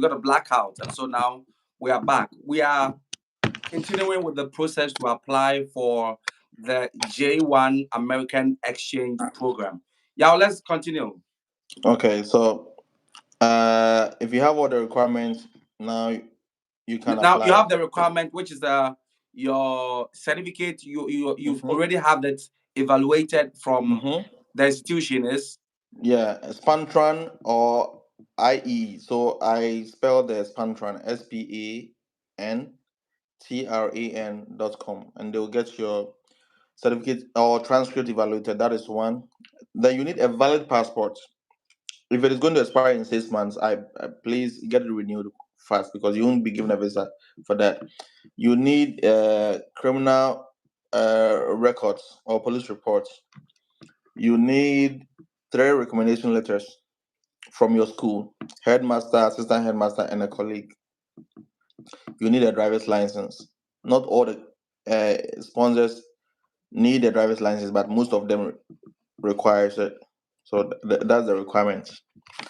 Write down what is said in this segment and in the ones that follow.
got a blackout, and so now we are back. We are continuing with the process to apply for the J1 American Exchange Program. Yeah, let's continue. Okay, so if you have all the requirements now, you can Now you apply. have the requirement, which is your certificate. You've Mm-hmm. already have that evaluated from Mm-hmm. the institution. Is Yeah, Spantran or IE. So I spelled the Spantran, SPANTRAN.com, and they'll get your certificate or transcript evaluated. That is one. Then you need a valid passport. If it is going to expire in 6 months, I please get it renewed fast because you won't be given a visa for that. You need criminal records or police reports. You need 3 recommendation letters from your school, headmaster, assistant headmaster, and a colleague. You need a driver's license. Not all the sponsors need a driver's license, but most of them requires it. So that's the requirement.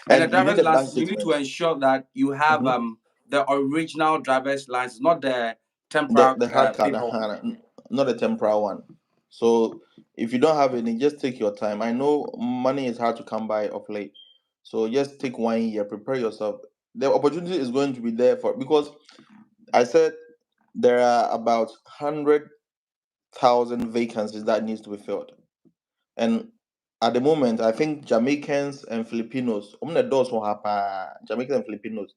and the And you need driver's a bank license. You need to statement. ensure that you have Mhm. the original driver's license, not the The temporary the hard card, paper one. not a temporary one. So if you don't have any, just take your time. I know money is hard to come by of late, so just take 1 year, prepare yourself. The opportunity is going to be there for because I said there are about 100,000 vacancies that needs to be filled, and at the moment, I think Jamaicans and Filipinos, Jamaicans and Filipinos.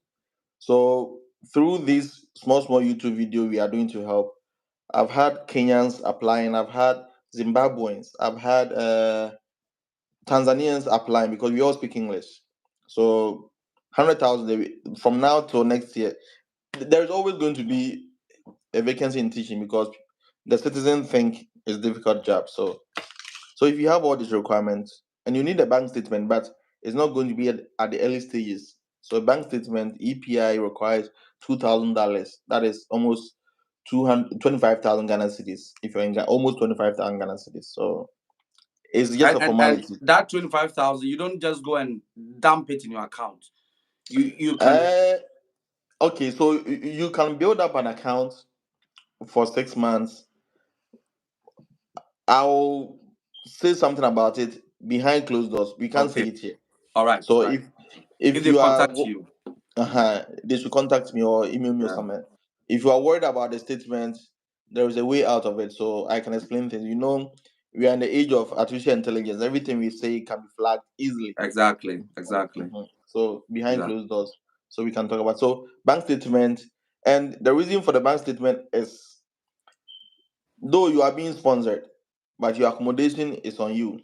So through this small YouTube video we are doing to help, I've had Kenyans applying, I've had Zimbabweans, I've had Tanzanians applying because we all speak English. So 100,000 from now till next year. There's always going to be a vacancy in teaching because the citizens think it's a difficult job. So if you have all these requirements and you need a bank statement, but it's not going to be at the early stages. So a bank statement, EPI requires $2,000. That is almost 225,000 Ghana cedis. If you're in almost 25,000 Ghana cedis. So it's just a And formality. that 25,000, you don't just go and dump it in your account. You can. Uh, okay, so you can build up an account for 6 months. I'll say something about it behind closed doors. We can't say Okay. it here. All right. So Right. if If they you are contact you. they should contact me or email me or Yeah. something. If you are worried about the statement, there is a way out of it. So I can explain things. We are in the age of artificial intelligence. Everything we say can be flagged easily. Exactly. Exactly. Mhm. So behind Yeah. closed doors, so we can talk about. So bank statement, and the reason for the bank statement is though you are being sponsored, but your accommodation is on you,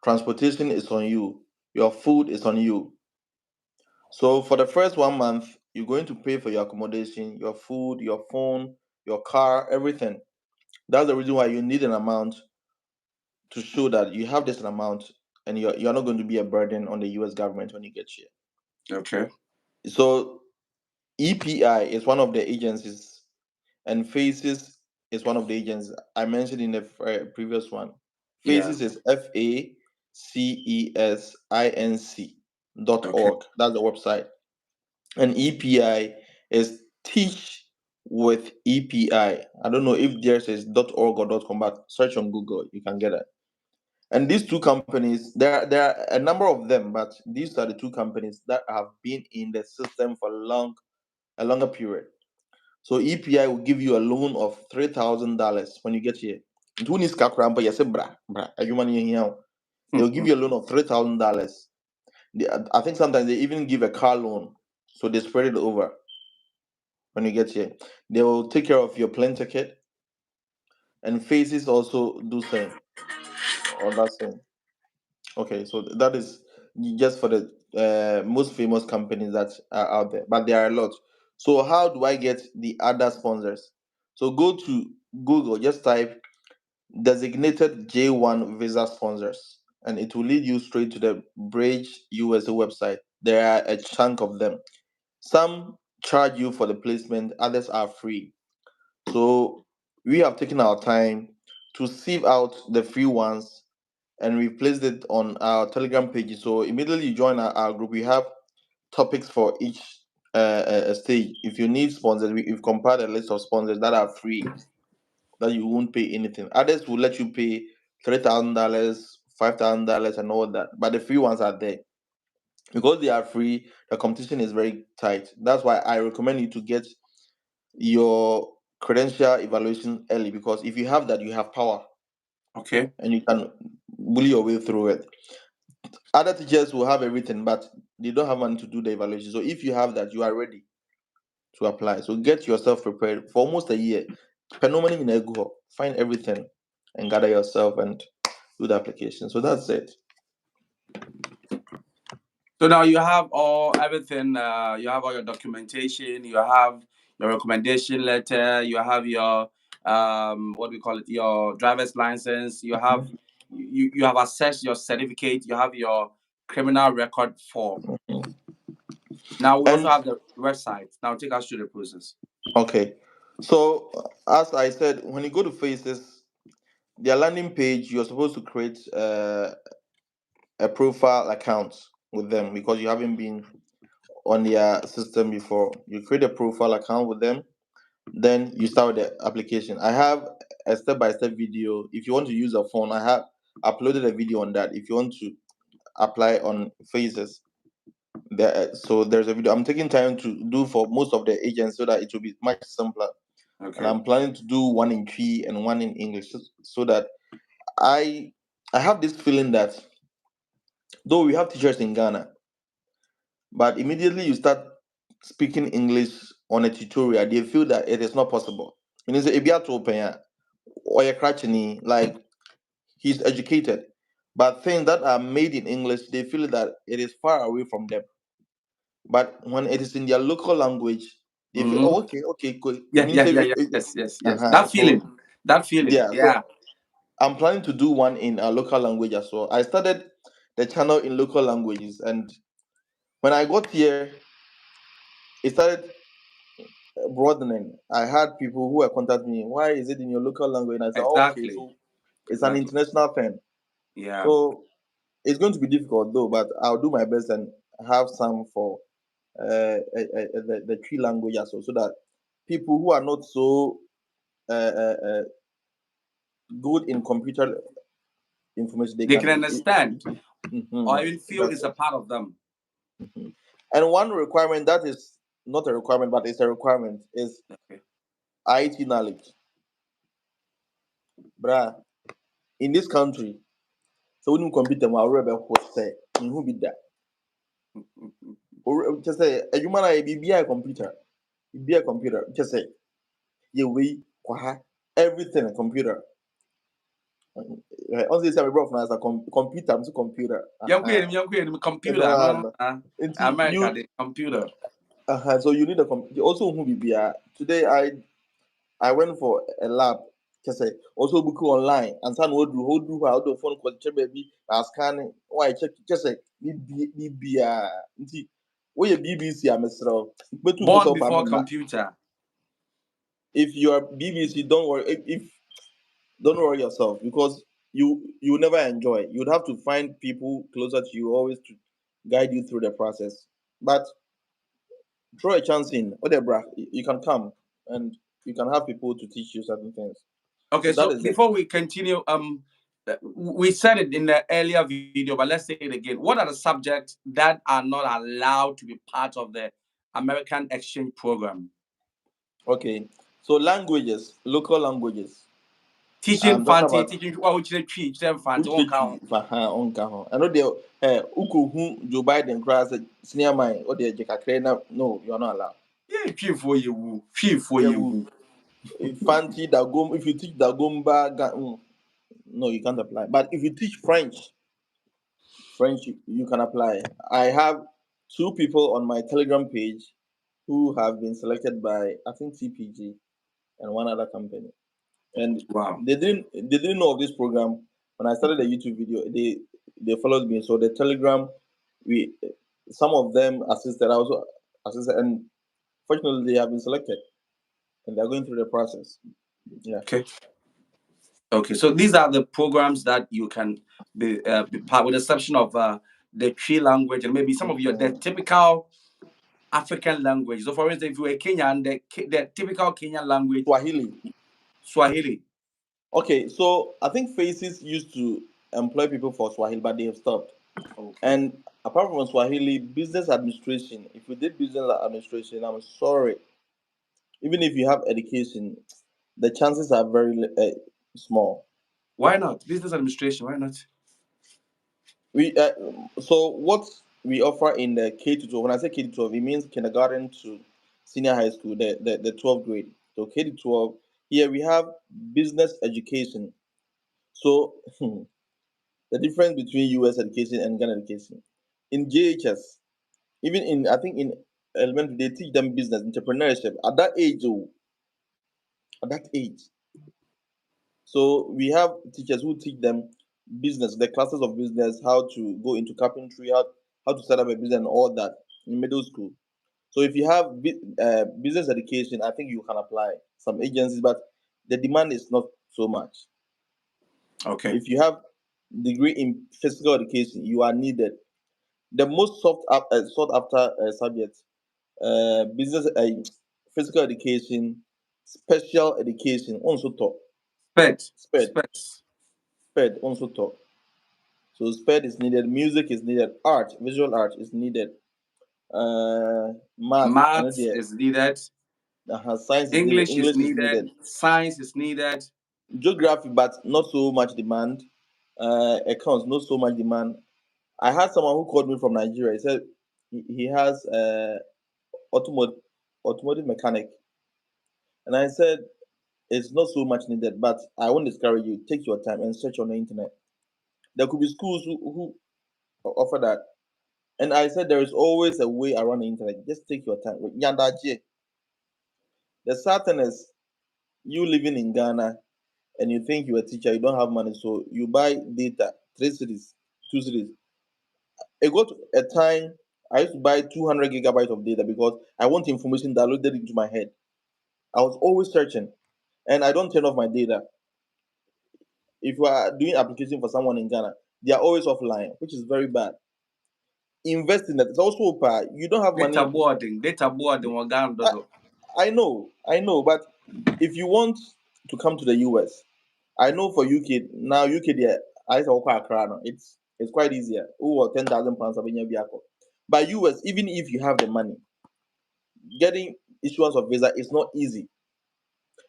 transportation is on you, your food is on you. So for the first 1 month, you're going to pay for your accommodation, your food, your phone, your car, everything. That's the reason why you need an amount to show that you have this amount and you're not going to be a burden on the US government when you get here. Okay. So EPI is one of the agencies and FACES is one of the agencies I mentioned in the previous one. Yeah. FACES is Okay. FACESinc.org. That's the website. And EPI is teach with EPI. I don't know if theirs is .org or .com, but search on Google, you can get it. And these two companies, there are a number of them, but these are the two companies that have been in the system for a longer period. So EPI will give you a loan of $3,000 when you get here. Two needs kakrampa, you say bra, they'll give you a loan of $3,000. I think sometimes they even give a car loan, so they spread it over. When you get here, they will take care of your plane ticket, and Faces also do same or that same. Okay, so that is just for the most famous companies that are out there, but there are a lot. So how do I get the other sponsors? So go to Google, just type designated J1 visa sponsors, and it will lead you straight to the Bridge USA website. There are a chunk of them. Some charge you for the placement, others are free. So we have taken our time to sieve out the free ones and we placed it on our Telegram page. So immediately you join our group, we have topics for each a stage. If you need sponsors, we've compiled a list of sponsors that are free, that you won't pay anything. Others will let you pay $3,000, $5,000, and all that, but the free ones are there. Because they are free, the competition is very tight. That's why I recommend you to get your credential evaluation early, because if you have that, you have power Okay. and you can bully your way through it. Other teachers will have everything, but they don't have money to do the evaluation. So if you have that, you are ready to apply. So get yourself prepared for almost a year. Phenomenon in Ego, find everything and gather yourself and do the application. So that's it. So now you have everything. You have all your documentation. You have your recommendation letter. You have your what do we call it? Your driver's license. You have you have assessed your certificate. You have your criminal record form. Now we also And have the website. Now take us through the process. okay. So as I said, when you go to Faces, their landing page, you're supposed to create a profile account with them because you haven't been on their system before. You create a profile account with them, then you start with the application. I have a step-by-step video. If you want to use a phone, I have uploaded a video on that. If you want to apply on Faces, there, so there's a video. I'm taking time to do for most of the agents so that it will be much simpler. And Okay. I'm planning to do one in Twi and one in English, so that I have this feeling that though we have teachers in Ghana, but immediately you start speaking English on a tutorial, they feel that it is not possible. And it's a to open or a crutching, like he's educated. But things that are made in English, they feel that it is far away from them. But when it is in their local language, they feel, oh, okay, okay, cool. Yeah, Means yeah, yeah, yeah. Yes, yes, yes. uh-huh. That feeling. That feeling. Yeah, Yeah. so I'm planning to do one in a local language as well. I started the channel in local languages, and when I got here, it started broadening. I had people who were contacting me. Why is it in your local language? And I said, oh, okay, Exactly. so it's an international thing. Yeah. So it's going to be difficult though, but I'll do my best and have some for the Twi language as well, so that people who are not so good in computer information, They can understand or even feel That's it's a part of them. And one requirement that is not a requirement, but it's a requirement, is Okay. IT knowledge. Bruh, in this country, so when you compete them, I'll say, who be that? Or just say, a human, I be a computer. Be a computer. Just say, we everything a computer. Also, say, I'm a computer, I'm a computer. Young queen, computer. No, America, the computer. So you need a computer. Also, who be today, I went for a lab. Just say also book online and some would do how the phone call check baby scanning. Why check just say be where BBC I'm Born before computer. If you are BBC, don't worry. If don't worry yourself, because you will never enjoy. You'd have to find people closer to you always to guide you through the process. But throw a chance in, whatever you can come and you can have people to teach you certain things. Okay, so before we continue, we said it in the earlier video, but let's say it again. What are the subjects that are not allowed to be part of the American exchange program? Okay, so languages, local languages. Teaching fancy, teaching which they teach them fancy. I know they who Joe Biden class senior mine or the Jacka. No, you are not allowed. Yeah, fee for you. Fancy Dagom, if you teach Dagomba, no, you can't apply. But if you teach French, you can apply. I have 2 people on my Telegram page who have been selected by, I think, TPG and one other company. And wow, they didn't know of this program. When I started the YouTube video, they followed me. So the Telegram, some of them assisted. I also assisted, and fortunately, they have been selected, and they're going through the process. Yeah. Okay. So these are the programs that you can be part, with the exception of the Twi language and maybe some of your the typical African language. So, for instance, if you're a Kenyan, the typical Kenyan language, Swahili. Swahili. Okay, so I think Faces used to employ people for Swahili, but they have stopped. Okay. And apart from Swahili, business administration. If you did business administration, I'm sorry. Even if you have education, the chances are very small. Why not? Business administration, why not? We so what we offer in the K to 12. When I say K to 12, it means kindergarten to senior high school, the 12th grade. So K to 12. Here we have business education. So the difference between US education and Ghana education. In JHS, even in I think in elementary, they teach them business, entrepreneurship at that age. Oh, at that age. So we have teachers who teach them business, the classes of business, how to go into carpentry, how to set up a business and all that in middle school. So if you have business education, I think you can apply some agencies, but the demand is not so much. Okay. If you have degree in physical education, you are needed. The most sought after subject, business, physical education, special education, also taught. Sped. SPED, Sped. SPED, also taught. So SPED is needed, music is needed, art, visual art is needed, math, Maths is needed. science is needed, English is English is needed, needed. Science is needed. geography, but not so much demand. Accounts, not so much demand. I had someone who called me from Nigeria. He said he has automotive automotive mechanic, and I said it's not so much needed, but I won't discourage you. Take your time and search on the internet. There could be schools who offer that. And I said there is always a way around the internet. Just take your time. Yandaji. The sad thing is you living in Ghana and you think you're a teacher, you don't have money, so you buy data, 3 cities, 2 cities. It got a time I used to buy 200 gigabytes of data because I want information downloaded into my head. I was always searching, and I don't turn off my data. If you are doing application for someone in Ghana, they are always offline, which is very bad. Invest in that. It's also you don't have Data money. boarding. Data boarding. I, I know, but if you want to come to the US, I know for UK now, UK there, I say Accra now. It's quite easier. Oh, £10,000 of vehicle. But US, even if you have the money, getting issuance of visa is not easy,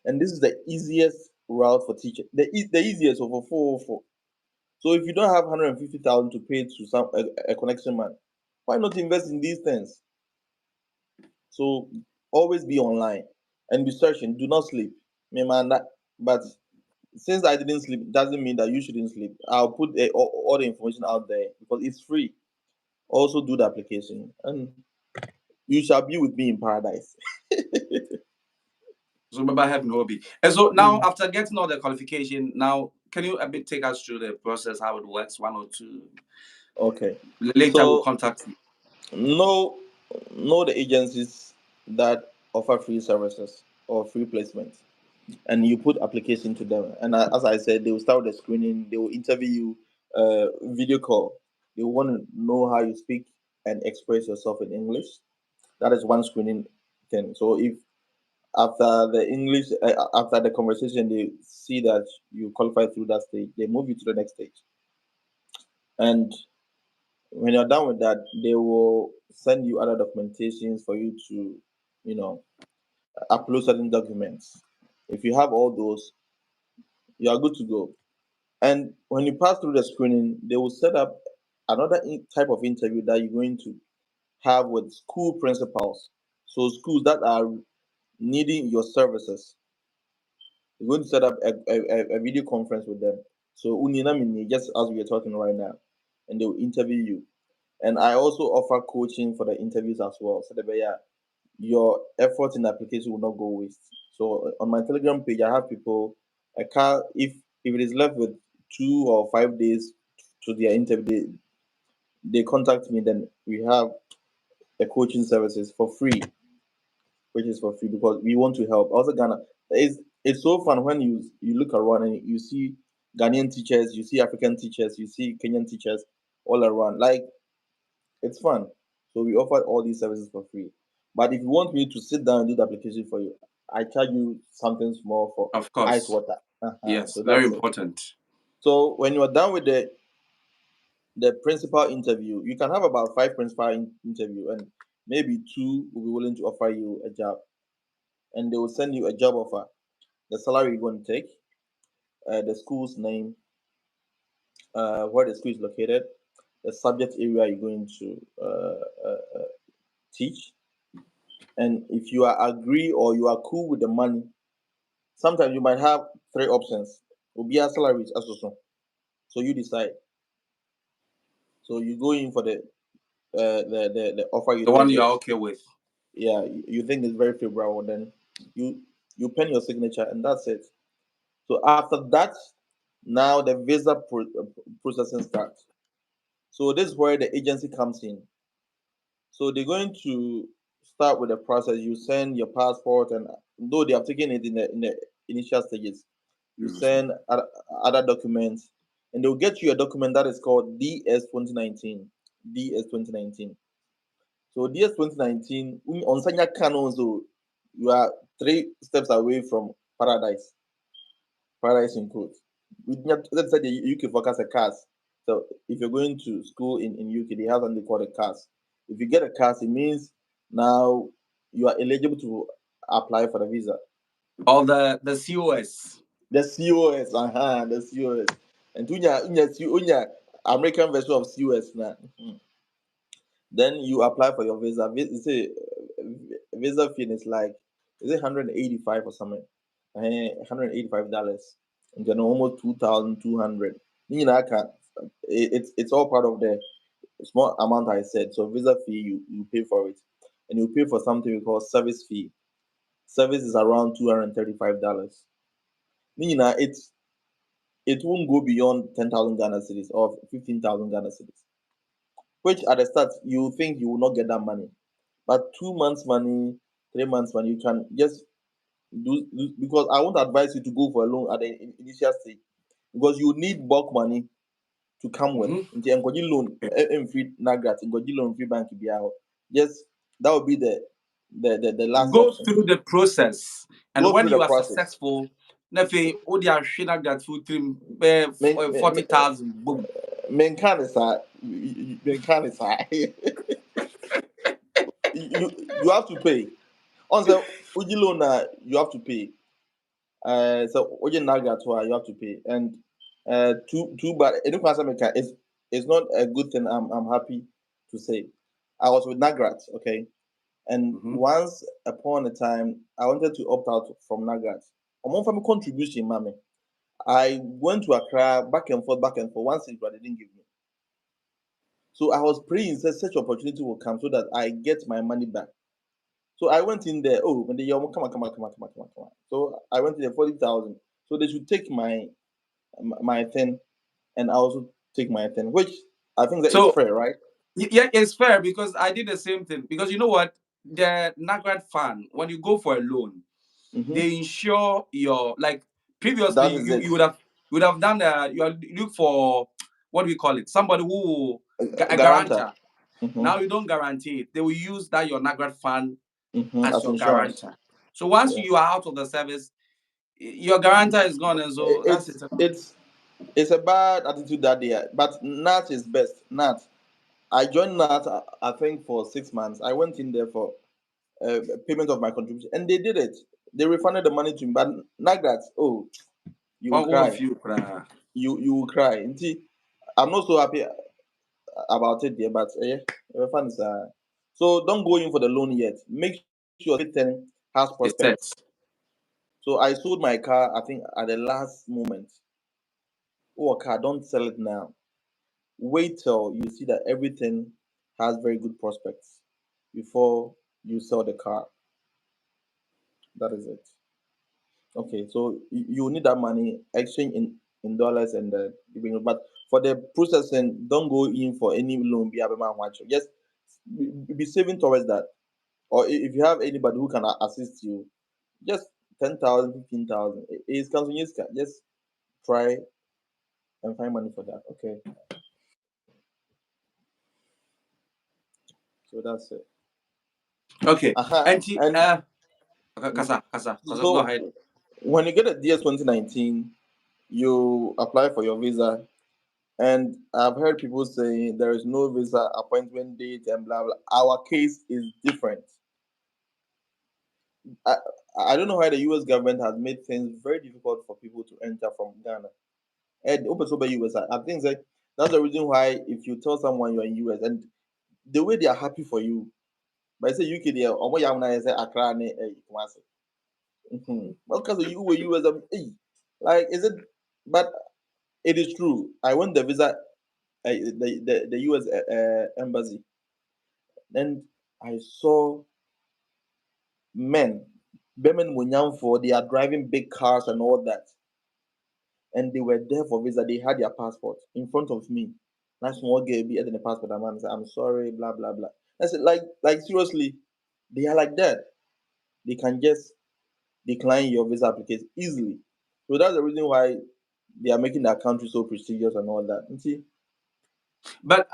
and this is the easiest route for teachers. The easiest for 404. So if you don't have 150,000 to pay to a connection man, why not invest in these things? So always be online and be searching. Do not sleep. Me man, but since I didn't sleep, doesn't mean that you shouldn't sleep. I'll put all the information out there because it's free. Also do the application, and you shall be with me in paradise. So remember having hobby. And so now Mm. after getting all the qualification, now can you a bit take us through the process, how it works, one or two? Okay. Later we'll So contact you. know know the agencies that offer free services or free placement, and you put application to them. And as I said, they will start the screening. They will interview you, video call. They want to know how you speak and express yourself in English. That is one screening thing. So if after the English, after the conversation, they see that you qualify through that stage, they move you to the next stage. And when you're done with that, they will send you other documentations for you to, you know, upload certain documents. If you have all those, you are good to go. And when you pass through the screening, they will set up another type of interview that you're going to have with school principals. So schools that are needing your services, you're going to set up a video conference with them. So Uninamini, just as we are talking right now, and they will interview you. And I also offer coaching for the interviews as well. So that your effort in the application will not go waste. So on my Telegram page, I have people a car if it is left with 2 or 5 days to their interview, they contact me. Then we have the coaching services for free, which is for free because we want to help. Also, Ghana it's so fun when you look around and you see Ghanaian teachers, you see African teachers, you see Kenyan teachers all around. Like it's fun. So we offer all these services for free. But if you want me to sit down and do the application for you, I charge you something small for Of ice course. water. Yes, So very that's it. important. So when you are done with the principal interview, you can have about 5 principal interview, and maybe 2 will be willing to offer you a job, and they will send you a job offer, the salary you're going to take, the school's name, where the school is located, the subject area you're going to teach, and if you are agree or you are cool with the money, sometimes you might have 3 options. Will be a salary also, so you decide. So you go in for the offer you The one think you are is, okay with. yeah, you think is very favorable, then you pen your signature and that's it. So after that, now the visa processing starts. So this is where the agency comes in. So they're going to start with the process. You send your passport, and though they have taken it in the initial stages, you Mhm. send other documents, and they'll get you a document that is called DS 2019. DS 2019. So DS 2019 on Sanya Kanozo, you are 3 steps away from paradise. Paradise in quotes. Let's say the UK focus a CAS. So if you're going to school in UK, they have something called a CAS. If you get a CAS, it means now you are eligible to apply for the visa. Or the COS. The COS, the COS. And unya American version of COS now. Then you apply for your visa. Say visa fee is like, is it 185 or something? $185. And then almost 2,200. You know, I can't. It's all part of the small amount I said. So visa fee, you pay for it, and you pay for something we call service fee. Service is around $235. You know, it won't go beyond 10,000 Ghana cedis or 15,000 Ghana cedis. Which at the start you think you will not get that money, but 2 months money, 3 months money, you can just because I won't advise you to go for a loan at the initial stage, because you need bulk money to come with. Mhm. Nti nkɔgye loan free Nagrat, nkɔgye loan free bank biara. Yes, that would be the last Go option. through the process, and Go when through the you are process. successful, nefe odi ashina got full trim Men, 40,000. Boom. men can sir, men can sir. You have to pay. On the Uji loan, you have to pay. So Uji Nagrat, you have to pay. And too bad. Any America is not a good thing. I'm happy to say. I was with Nagrat, okay, and Mhm. once upon a time I wanted to opt out from Nagrat. Among family contribution, mommy. I went to Accra back and forth, back and forth. Once it, but they didn't give me. So I was praying that such opportunity will come so that I get my money back. So I went in there. Oh, when they come on, come on, come on, come on, come on, come on, come on. So I went in there 40,000. So they should take my thing, and I also take my thing, which I think that is So fair, right? yeah, it's fair because I did the same thing. Because you know what, the Nagrat fund, when you go for a loan, Mm-hmm. they insure your, like, previously That is it. you would have done look for, what do we call it, somebody who a Guarantor. guarantor. Mm-hmm. Now you don't guarantee it, they will use that your Nagrat fund Mm-hmm. as As your insurance. guarantor. So once Yeah. you are out of the service, your guarantor is gone, and I- so that's It's it. it's it's a bad attitude that they are, but NAT is best. NAT. I joined NAT, I think for 6 months. I went in there for payment of my contribution, and they did it. They refunded the money to me, but Nagrat, oh, you will What cry. of you, Pra? You will cry. And see, I'm not so happy about it there, but refund is so don't go in for the loan yet. Make sure everything has It's set. prospects. So I sold my car, I think, at the last moment. Oh, car, don't sell it now. Wait till you see that everything has very good prospects before you sell the car. That is it. Okay, so you need that money exchange in dollars, and you bring it. But for the processing, don't go in for any loan. Be able to just be saving towards that. Or if you have anybody who can assist you, just 10,000, 15,000. It's continuous. Just try and find money for that. Okay, so that's it. Okay. And And Kasa, go so ahead. when you get a DS 2019, you apply for your visa. And I've heard people saying there is no visa appointment date and blah blah. Our case is different. I, I don't know why the US government has made things very difficult for people to enter from Ghana. And open so by US, I think that that's the reason why if you tell someone you're in US and the way they are happy for you, but I say UK there, or what you say Accra, Kumasi. Because you were US, like is it? But it is true. I went the visa, the US embassy, and I saw men, women Munyamfo, they are driving big cars and all that. And they were there for visa. They had their passport in front of me. Nice small girl be the passport. I'm sorry, blah blah blah. I said, like seriously, they are like that. They can just decline your visa application easily. So that's the reason why they are making their country so prestigious and all that. You see? But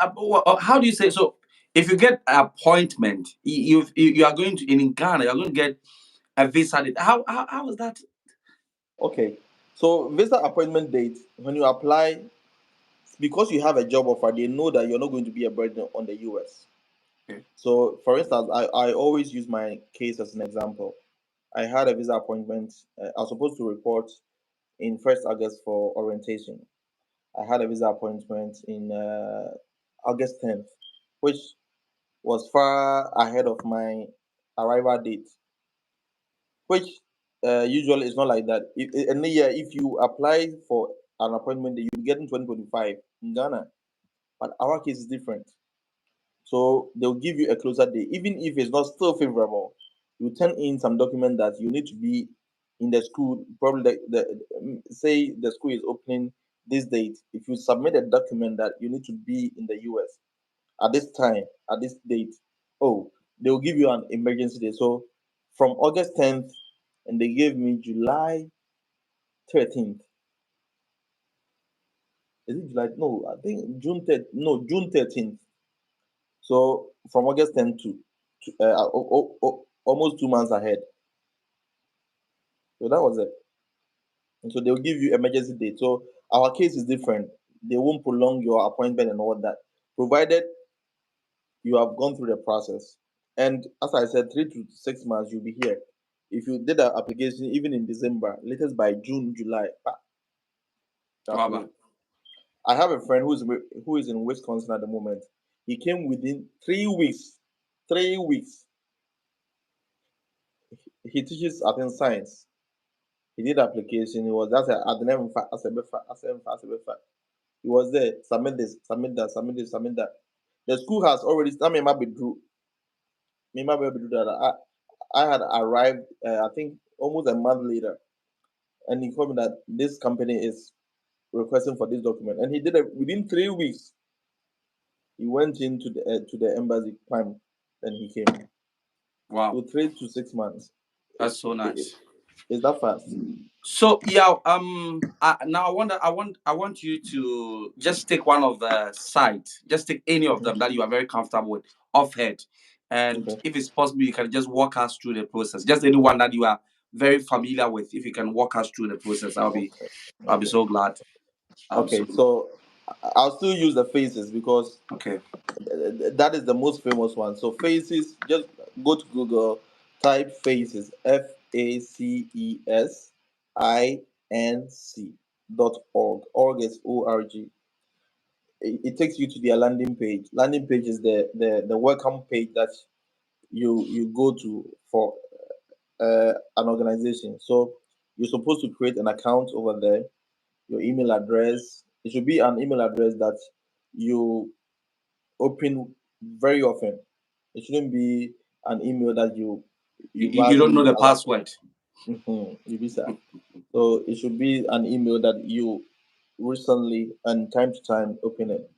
how do you say so? If you get an appointment, you are going to in Ghana, you're going to get a visa date. How is that? Okay. So visa appointment date, when you apply, because you have a job offer, they know that you're not going to be a burden on the US. Okay. So, for instance, I always use my case as an example. I had a visa appointment. I was supposed to report in 1st August for orientation. I had a visa appointment in August 10th, which was far ahead of my arrival date, which usually is not like that. In a year, if you apply for an appointment, you get in 2025 in Ghana, but our case is different. So they'll give you a closer date, even if it's not still favorable. You turn in some document that you need to be in the school. Probably say the school is opening this date. If you submit a document that you need to be in the US at this time, at this date, oh, they'll give you an emergency day. So from August 10th, and they gave me July 13th. Is it July? No, I think June 3rd. No, June 13th. So from August 10th to almost 2 months ahead. So that was it. And so they'll give you emergency date. So our case is different. They won't prolong your appointment and all that, provided you have gone through the process. And as I said, 3 to 6 months you'll be here. If you did an application even in December, latest by June, July, that's Waba. way. I have a friend who is in Wisconsin at the moment. He came within 3 weeks. 3 weeks. He teaches, I think, science. He did application. He was that's at the name he was there. Submit this, submit that, submit this, submit that. The school has already. I mean, might be do. Me might be do that. I had arrived. I think almost a month later, and he told me that this company is requesting for this document, and he did it within 3 weeks. He went into the embassy time, then he came. Wow, So 3 to 6 months. that's so It, nice. it's that fast. So yeah, now I want you to just take one of the sites, just take any of them that you are very comfortable with, off head, and Okay. if it's possible, you can just walk us through the process. Just anyone that you are very familiar with, if you can walk us through the process, Okay. I'll be Okay. so glad. Okay. So I'll still use the faces because Okay. that is the most famous one. So faces, just go to Google, type faces, FACESINC.org. Org is ORG. It takes you to their landing page. Landing page is the welcome page that you go to for an organization. So you're supposed to create an account over there, your email address. It should be an email address that you open very often. It shouldn't be an email that You, you you don't know hardly the allow. password. You be sad. So it should be an email that you recently and time to time open it.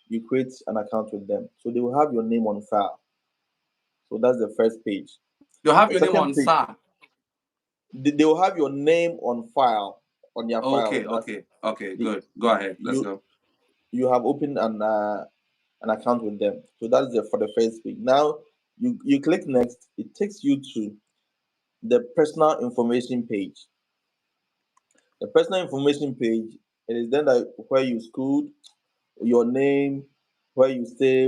You create an account with them, so they will have your name on file. So that's the first page. You have The your name second on page, SAR. they will have your name on file on their Okay, files. That okay, okay, the, good. Go ahead. Let's you go. you have opened an account with them. So that's for the first page. Now You click next, it takes you to the personal information page. The personal information page, it is then that where you schooled, your name, where you stay,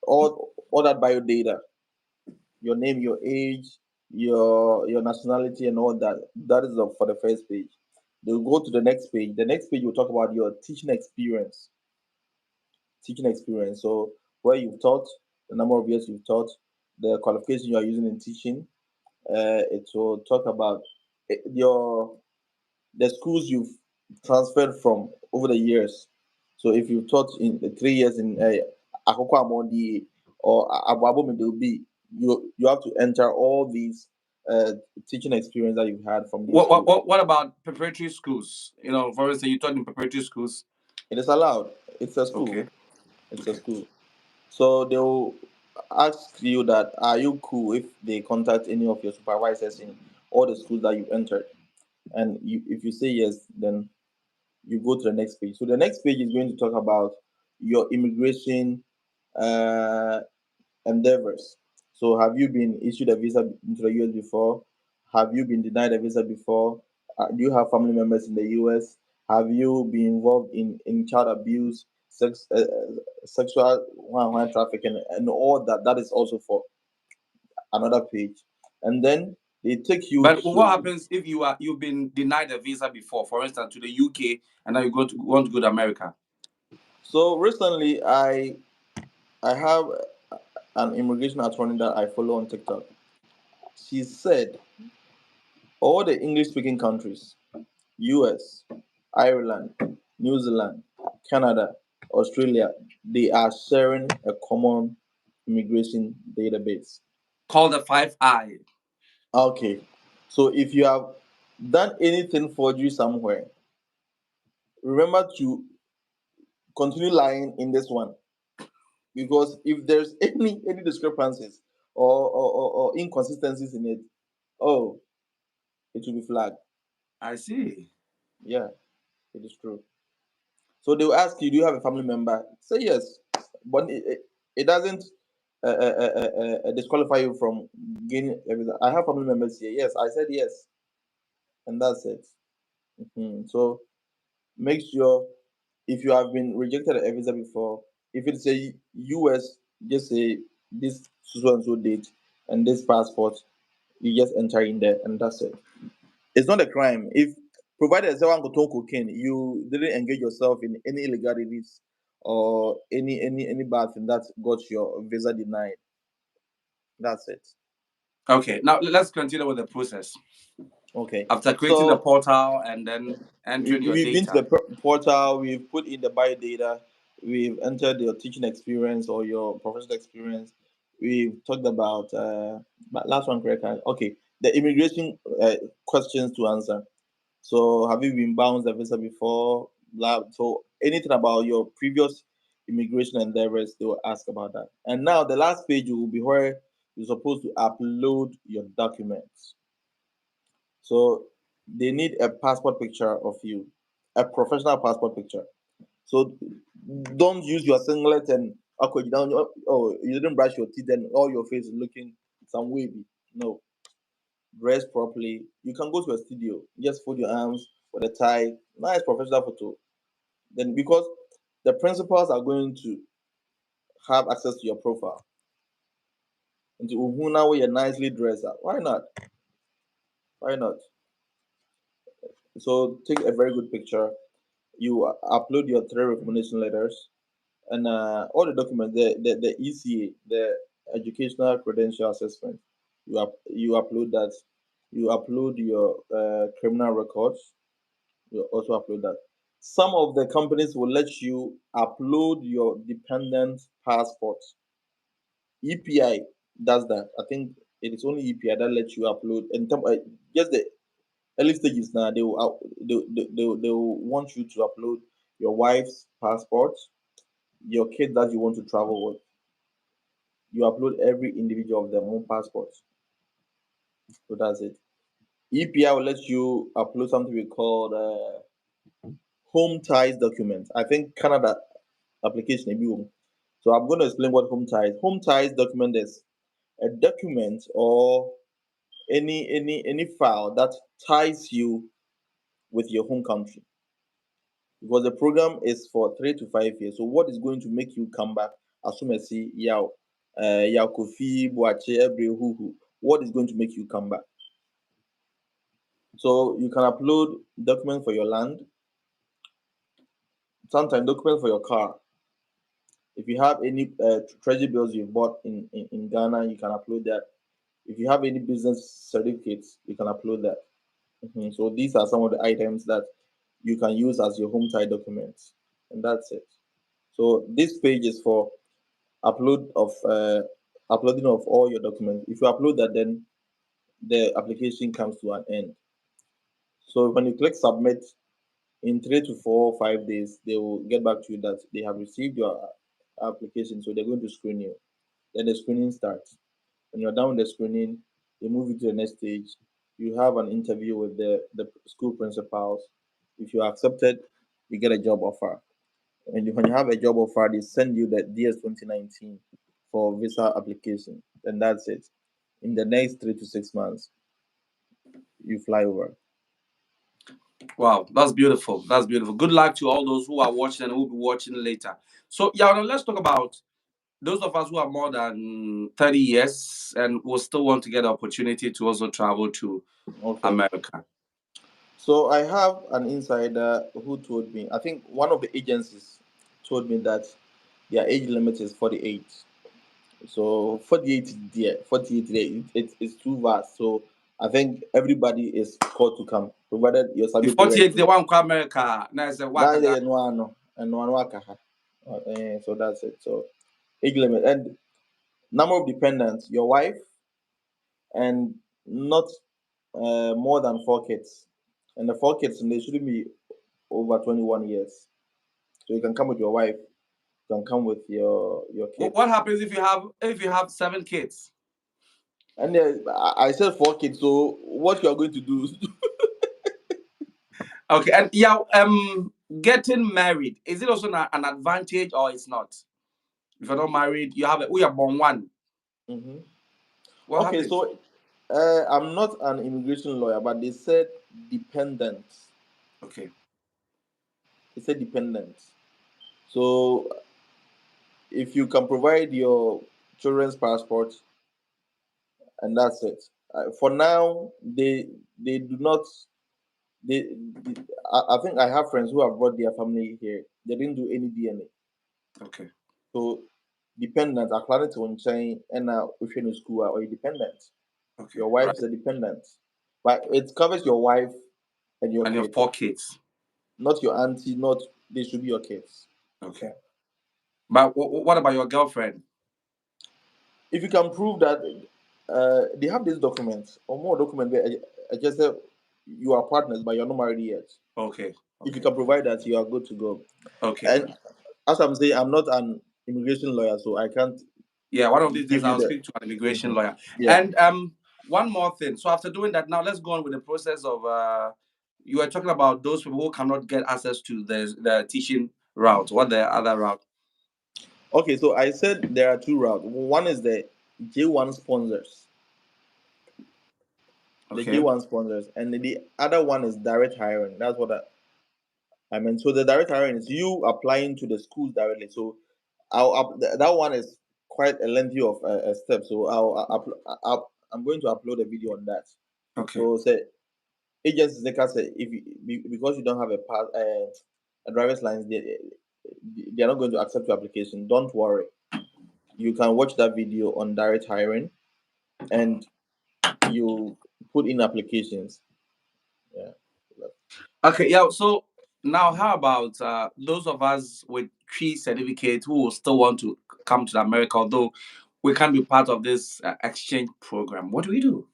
all that bio data, your name, your age, your nationality, and all that. That is for the first page. They'll go to the next page. The next page will talk about your teaching experience. Teaching experience. So where you've taught, the number of years you've taught, the qualification you are using in teaching. It will talk about your the schools you've transferred from over the years. So if you've taught in 3 years in Akoko Amondi or Abuabo Midobi, you have to enter all these uh, teaching experience that you've had from these schools. What about preparatory schools? For instance, you taught in preparatory schools. It is allowed. It's a school. Okay. It's a school. So they will ask you that are you cool if they contact any of your supervisors in all the schools that you entered, and if you say yes, then you go to the next page. So the next page is going to talk about your immigration uh, endeavors. So have you been issued a visa into the US before? Have you been denied a visa before? Do you have family members in the US? Have you been involved in child abuse, sexual trafficking, and all that? That is also for another page. And then they take you But what to. happens if you've been denied a visa before, for instance, to the UK, and now want to go to America? So recently, I have an immigration attorney that I follow on TikTok. She said all the English speaking countries, US, Ireland, New Zealand, Canada, Australia, they are sharing a common immigration database. Call the 5I. Okay. So if you have done anything forgery somewhere, remember to continue lying in this one. Because if there's any discrepancies or inconsistencies in it, oh, it will be flagged. I see. Yeah, it is true. So they will ask you, do you have a family member? Say yes, but it doesn't disqualify you from gaining a visa. I have family members here. Yes, I said yes, and that's it. So make sure if you have been rejected a visa before, if it's a US, just say this so and so date and this passport, you just enter in there and that's it. It's not a crime. If provided someone could talk cocaine, you didn't engage yourself in any illegalities or any bad thing that got your visa denied. That's it. Okay, now let's continue with the process. Okay. After creating the So portal and then entering your we've been to the data. portal, we've put in the bio data, we've entered your teaching experience or your professional experience. We've talked about last one, correct? Okay, the immigration questions to answer. So, have you been bounced a visa before? So, anything about your previous immigration endeavors, they will ask about that. And now, the last page will be where you're supposed to upload your documents. So, they need a passport picture of you, a professional passport picture. So, don't use your singlet and okay, down. Oh, you didn't brush your teeth and all your face is looking some wavy. No, dress properly. You can go to a studio, just fold your arms with a tie, nice professional photo. Then because the principals are going to have access to your profile. And now you're nicely dressed up. Why not? Why not? So take a very good picture. You upload your 3 recommendation letters and all the documents, the ECA, the educational credential assessment. You upload that. You upload your criminal records. You also upload that. Some of the companies will let you upload your dependent passport. EPI does that. I think it is only EPI that lets you upload. And just the early stages now, they will want you to upload your wife's passport, your kid that you want to travel with. You upload every individual of their own passports. So that's it. EPI will let you upload something we call home ties document. I think Canada application. So I'm going to explain what home ties. Home ties document is. a document or any file that ties you with your home country, because the program is for 3 to 5 years. So what is going to make you come back? As soon as see Yao, Yao Kofi, Boache, Ebre, Huhu, what is going to make you come back? So you can upload document for your land, sometimes document for your car. If you have any treasury bills you bought in Ghana, you can upload that. If you have any business certificates, you can upload that. So these are some of the items that you can use as your home tie documents, and that's it. So this page is for uploading of all your documents. If you upload that, then the application comes to an end. So when you click submit, in 3 to 4 or 5 days, they will get back to you that they have received your application. So they're going to screen you. Then the screening starts. When you're done with the screening, they move you to the next stage. You have an interview with the school principals. If you're accepted, you get a job offer. And when you have a job offer, they send you the DS 2019 for visa application. And that's it. In the next 3 to 6 months, you fly over. Wow, that's beautiful. That's beautiful. Good luck to all those who are watching and who will be watching later. So, yeah, now let's talk about those of us who are more than 30 years and will still want to get the opportunity to also travel to Okay. America. So I have an insider who told me, I think one of the agencies told me that their age limit is 48. So 48 there, 48 there, it's too vast. So I think everybody is called to come, provided you're The subject to 48, ready. they want to America. Now it's a Now waka. they know, and one waka. So that's it. So age limit and number of dependents, your wife, and not more than 4 kids. And the 4 kids, they shouldn't be over 21 years. So you can come with your wife, you can come with your kids. What happens if you have 7 kids? And then I said 4 kids. So what you are going to do? Okay, and yeah, getting married, is it also an advantage or it's not? If you're not married, we are born one. hmm What Okay, happens? so I'm not an immigration lawyer, but they said dependent. Okay. They said dependent. So if you can provide your children's passport, and that's it. For now, they do not. I think I have friends who have brought their family here. They didn't do any DNA. Okay. So dependent, are planning to chain and now if you're in school or you dependent. Okay. Your wife Right. is a dependent. But it covers your wife and your And you have kids. 4 kids. Not your auntie, not they should be your kids. Okay. But what about your girlfriend? If you can prove that they have this document or more document where I just said you are partners but you're not married yet. Okay. If you Okay. can provide that, you are good to go. Okay. And as I'm saying, I'm not an immigration lawyer, so I can't Yeah, one of these days give you I'll the speak to an immigration Mhm. lawyer. Yeah. And one more thing. So after doing that, now let's go on with the process of you were talking about those people who cannot get access to the teaching route. What the other route? Okay, so I said there are two routes. One is the J1 sponsors, the Okay. J1 sponsors, and the other one is direct hiring. That's what I meant. So the direct hiring is you applying to the schools directly. So that one is quite a lengthy of a step. So I'm going to upload a video on that. Okay. So say agencies they can say if because you don't have a driver's license, they are not going to accept your application. Don't worry. You can watch that video on direct hiring and you put in applications. Yeah. Okay, yeah. So now, how about those of us with tree certificate who will still want to come to America, although we can't be part of this exchange program? What do we do?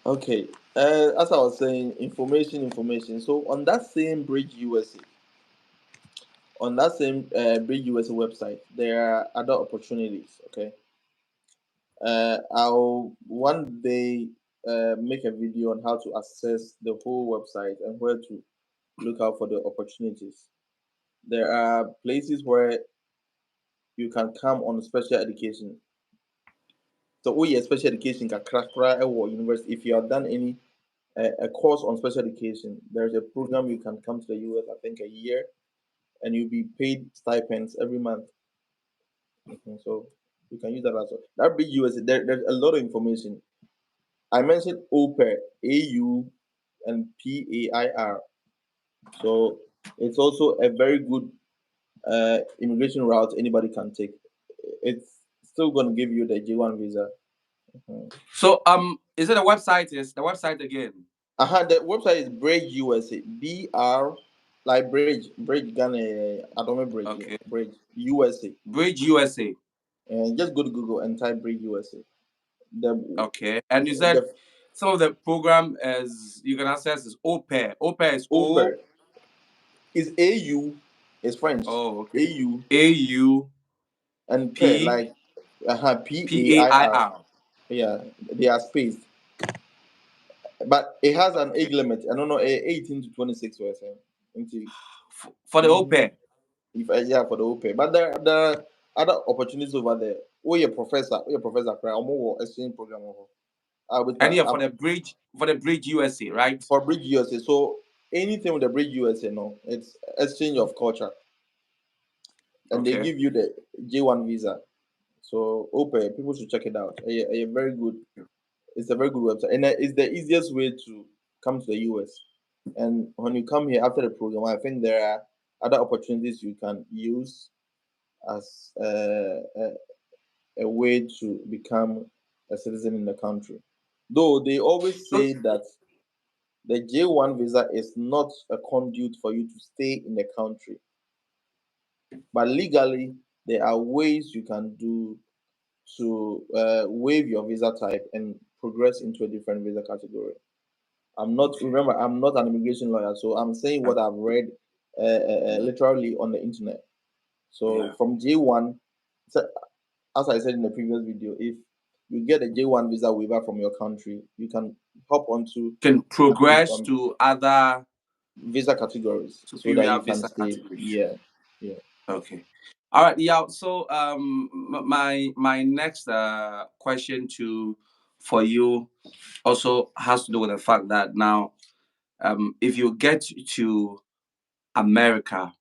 Okay. As I was saying, information. So on that same Bridge USA website, there are other opportunities. Okay. I'll one day make a video on how to access the whole website and where to look out for the opportunities. There are places where you can come on special education. So we special education kakra or university. If you have done any a course on special education, there's a program you can come to the US. I think a year, and you'll be paid stipends every month. So you can use that as well. That big US. There's a lot of information. I mentioned OPAIR, AU, and PAIR. So it's also a very good immigration route anybody can take. It's still going to give you the J1 visa. So is it a website? Is the website again? The website is Bridge USA. BR like Bridge Ghana Adome Bridge, yeah. Okay. Bridge USA. Bridge USA. And just go to Google and type Bridge USA. Okay. And you said The some of the program is you can access is OPAIR. OPAIR is O. OPAIR is AU, is French. Oh, okay. AU AU and pair P like PAIR. PAIR. Yeah, they are spaced. But it has an age limit. I don't know, 18 to 26 or something. For the OPAIR. Yeah, for the OPAIR. But there are other opportunities over there. We a professor, cry. I'm exchange program. And yeah, for the Bridge USA, right? For Bridge USA. So anything with the Bridge USA, no, it's exchange of culture, and they Okay. give you the J1 visa. So OPAIR, people should check it out. A very good. It's a very good website, and it's the easiest way to come to the US. And when you come here after the program, I think there are other opportunities you can use as a way to become a citizen in the country. Though they always say that the J1 visa is not a conduit for you to stay in the country, but legally there are ways you can do to waive your visa type and progress into a different visa category. I'm not an immigration lawyer, so I'm saying what I've read literally on the internet. So from J1, so as I said in the previous video, if you get a J1 visa waiver from your country, you can hop onto can progress to other visa categories so that you can stay. Yeah. Okay. All right. Yeah. So my next question for you also has to do with the fact that now if you get to America,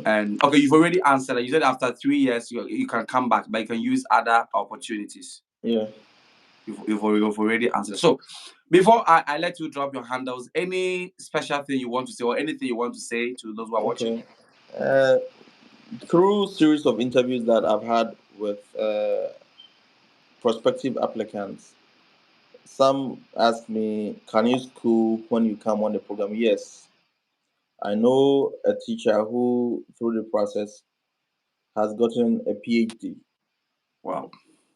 and okay, you've already answered it. You said after 3 years you can come back, but you can use other opportunities. Yeah. You've already answered. So before I let you drop your handles, any special thing you want to say or anything you want to say to those who are watching? Through series of interviews that I've had with prospective applicants, some ask me, "Can you school when you come on the program?" Yes, I know a teacher who, through the process, has gotten a PhD. Wow.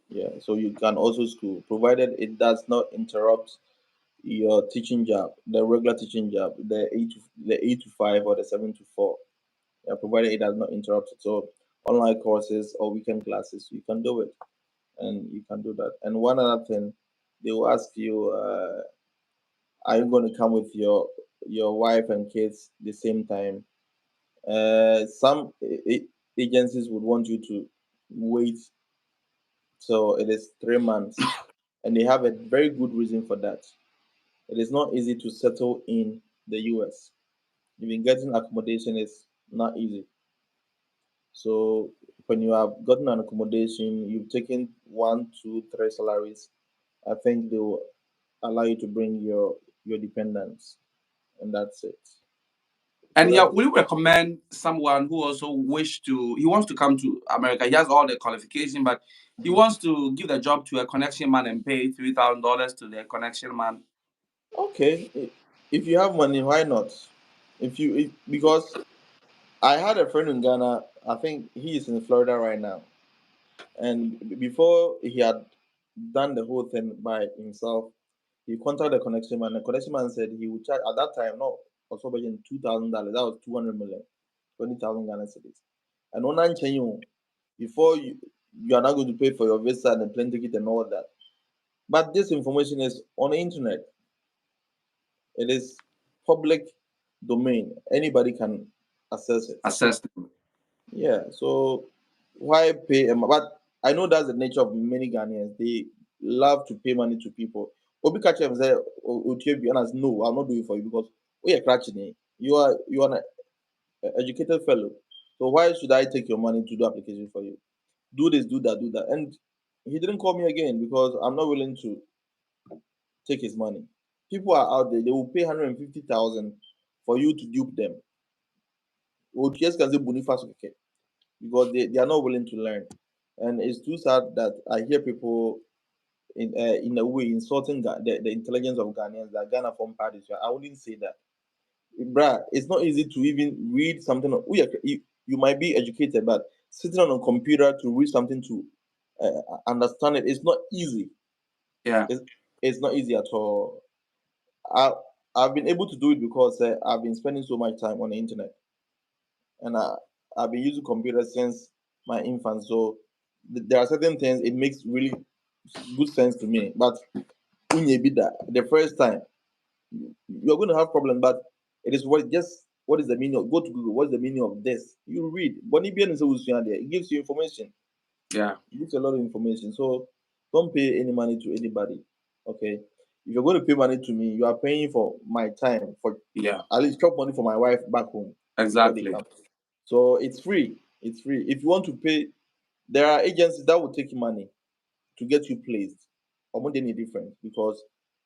Yeah, so you can also school, provided it does not interrupt your teaching job, the regular teaching job, the 8 to 5 or the 7 to 4. Yeah, provided it does not interrupt it. So online courses or weekend classes, you can do it, and you can do that. And one other thing, they will ask you, are you going to come with your wife and kids the same time? Some agencies would want you to wait till it is 3 months, and they have a very good reason for that. It is not easy to settle in the US. Even getting accommodation is not easy. So when you have gotten an accommodation, you've taken 1, 2, 3 salaries. I think they will allow you to bring your dependents, and that's it. And So yeah, we recommend someone who also he wants to come to America. He has all the qualification, but he wants to give the job to a connection man and pay $3,000 to the connection man. okay, if you have money, why not? Because I had a friend in Ghana. I think he is in Florida right now, and before he had done the whole thing by himself, he contacted the connection man. The connection man said he would charge at that time, no, also paying $2,000. That was 200 million, 20,000 Ghana cedis. And on you, before you are not going to pay for your visa and the plane ticket and all that. But this information is on the internet. It is public domain. Anybody can access it. Yeah. So why pay? But I know that's the nature of many Ghanaians. love to pay money to people. Obi catch him say, and no, I'll not do it for you because we are catching it. You are an educated fellow. So why should I take your money to do application for you? Do this, do that, do that. And he didn't call me again because I'm not willing to take his money. People are out there, they will pay 150,000 for you to dupe them. OTS can say Boniface okay, because they are not willing to learn. And it's too sad that I hear people in a way insulting the intelligence of Ghanaians that Ghana form parties. I wouldn't say that. Bruh, it's not easy to even read something. You might be educated, but sitting on a computer to read something to understand it, it's not easy. Yeah. It's not easy at all. I, I've been able to do it because I've been spending so much time on the internet. And I've been using computers since my infancy. So there are certain things it makes really good sense to me. But when you be that the first time, you're going to have problems. But it is what is the meaning of, go to Google, what's the meaning of this? You read. It gives you information. Yeah. It gives you a lot of information. So don't pay any money to anybody. Okay. If you're going to pay money to me, you are paying for my time, for at least chop money for my wife back home before they Exactly. come. So it's free. It's free. If you want to pay, there are agencies that will take money to get you placed. Or more than any difference because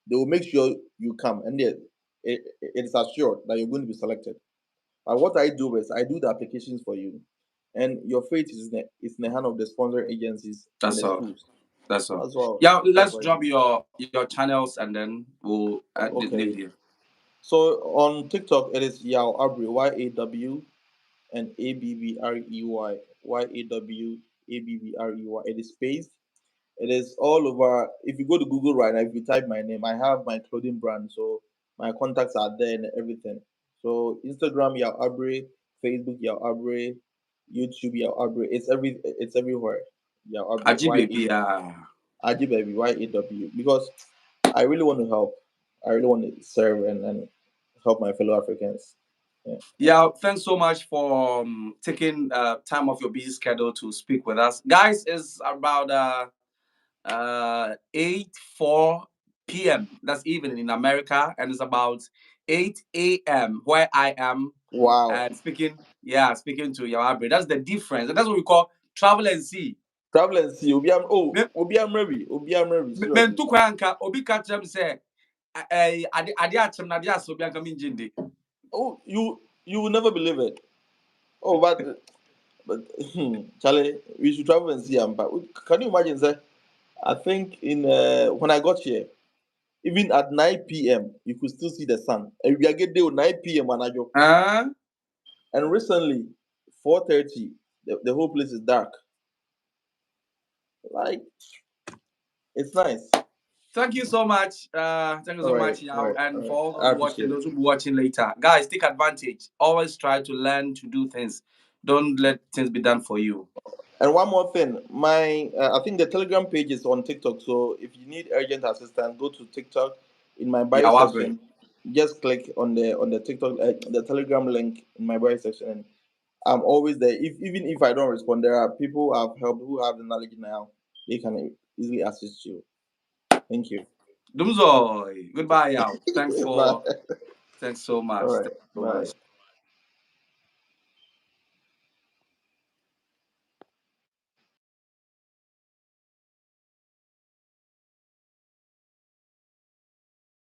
they will make sure you come and it is assured that you're going to be selected. And what I do is I do the applications for you, and your fate is in the hand of the sponsor agencies and That's the all. schools. That's all. That's all. Yeah, That's let's what I drop do. your channels and then we'll leave Okay. here. So on TikTok it is Yaw Abri, YAW and ABBREY, YAWABBREY. It is spaced. It is all over. If you go to Google right now, if you type my name, I have my clothing brand, so my contacts are there and everything. So Instagram Yaw Abri, Facebook Yaw Abri, YouTube Yaw Abri. It's everywhere. Yaw Abri, Aji baby. Aji baby, YAW. Because I really want to help. I really want to serve and help my fellow Africans. Yeah. Yeah, thanks so much for taking time off your busy schedule to speak with us. Guys, it's about 8:04 p.m. That's evening in America, and it's about 8 a.m. where I am Wow. speaking to Yawabre. That's the difference. And that's what we call travel and see. Travel and see. Obi am ready. Men tu kwanka obi ka kyerɛ me sɛ ade akyem na ade asɛ obi anka mengye ndi. Oh, you will never believe it. Oh, but Charlie, we should travel and see him. But can you imagine, sir? I think in when I got here, even at 9 p.m., you could still see the sun. And we are getting there 9 p.m. And recently, 4:30, the whole place is dark. Like, it's nice. Thank you so much. Thank you so much, Yao. And for all I those watching, appreciate those who will be watching later, guys, take advantage. Always try to learn to do things. Don't let things be done for you. And one more thing, I think the Telegram page is on TikTok. So if you need urgent assistance, go to TikTok. In my bio Yawabre. section, just click on the TikTok, the Telegram link in my bio section, and I'm always there. Even if I don't respond, there are people I've helped who have the knowledge now. They can easily assist you. Thank you. Dumzoy. Goodbye, Yao. Thanks Bye. so much. All right. Thanks so Bye. much.